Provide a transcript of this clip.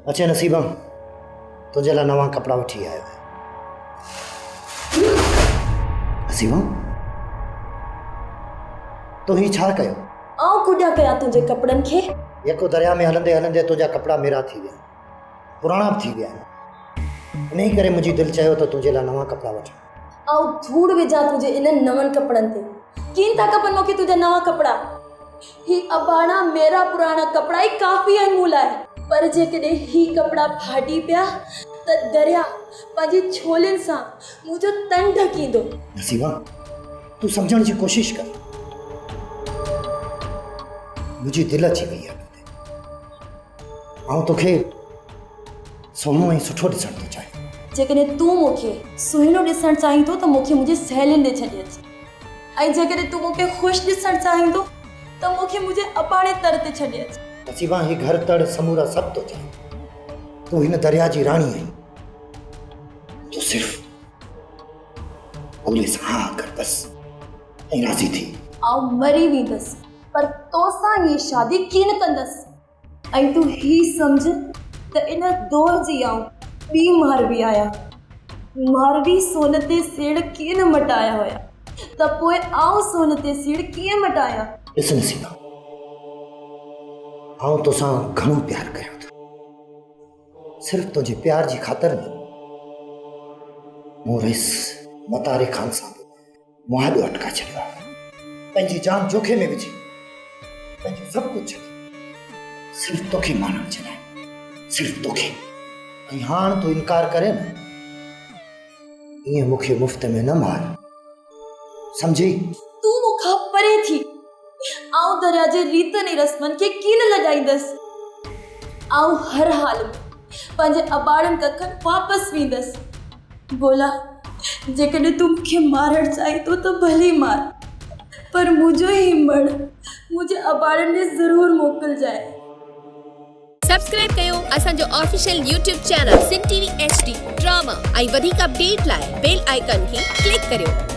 अच्छे नसीबा तुझे लाइ नवां कपड़ा वठी आयो है। नसीबा तू ही छा कयो? आऊं कुॾा कया तुंहिंजे कपड़नि खे? यको दरिया में हलंदे हलंदे तुझा कपड़ा मेरा थी विया, पुराना भी थी विया। इन्ही करे मुंहिंजी दिलि चयो त तुझे लाइ नवां कपड़ा वठां। आऊं धूड़ विझां तुंहिंजे इन नवनि कपड़नि ते। कीन था खपनि मूंखे तुंहिंजा नवां कपड़ा? ही अबाणा मेरा पुराना कपड़ा ही काफ़ी आहिनि मूं लाइ। पर जेकॾहिं ही कपड़ा फाटी पिया त दरिया पंहिंजी छोलियुनि सां मुंहिंजो तन ढकींदो। नसीबा तू समझण जी कोशिश कर। मुझी दिल अची वई आहे। तोखे सोनो ऐं सुठो ॾिसण थो चाहियां। जेकॾहिं तूं मूंखे सुहिणो ॾिसणु चाहींदो त मूंखे मुंहिंजी सहेलियुनि ॾे छॾे अच। ऐं जेकॾहिं तूं मूंखे ख़ुशि ॾिसणु चाहींदो त मूंखे मुंहिंजे अबाणे तर ते छॾे अच। नसीबा ही घर तड़ समूरा सब तो चाहे। तू हिन दरिया जी रानी आई। तू सिर्फ बोले हाँ कर बस ऐं राज़ी थी। आऊं मरी वेंदसि पर तोसां ही शादी कीन कंदसि। ऐं तूं ही समझ त इन दौर जी आऊं ॿी मारवी आहियां। मारवी सोन ते सेड़ कीअं न मटाया हुया त पोइ आऊं सोन ते सेड़ कीअं मटायां? ॾिस नसीबा आऊं तोसां घणो प्यार कयां थो। सिर्फ तुझे प्यार जी ख़ातिर न मूं रईस मतारे खान सां मुआदो अटका छॾियो आहे। पंहिंजी जान जोखे में विझी पंहिंजो सभु कुझु छॾी सिर्फ तोखे मानण जे लाइ, सिर्फ तोखे। ऐं हाणे तूं इनकार करे न, ईअं मूंखे मुफ़्त में न मार, समझी? तूं मूंखां परे थी। आऊं दरिया जे रीतनि ऐं रस्मनि खे कीन लॻाईंदसि। आऊं हर हाल में पंहिंजे अबाड़नि कखनि वापसि वेंदसि। बोला जेकॾहिं तूं मूंखे मारणु चाहींदो त भली मार, पर मुंहिंजो ही मण मुंहिंजे अबाड़नि में ज़रूरु मोकिलिजांइ। सब्सक्राइब कयो असांजो official YouTube channel Sindh TV HD drama ऐं वधीक अपडेट लाइ बेल आइकन खे क्लिक करियो।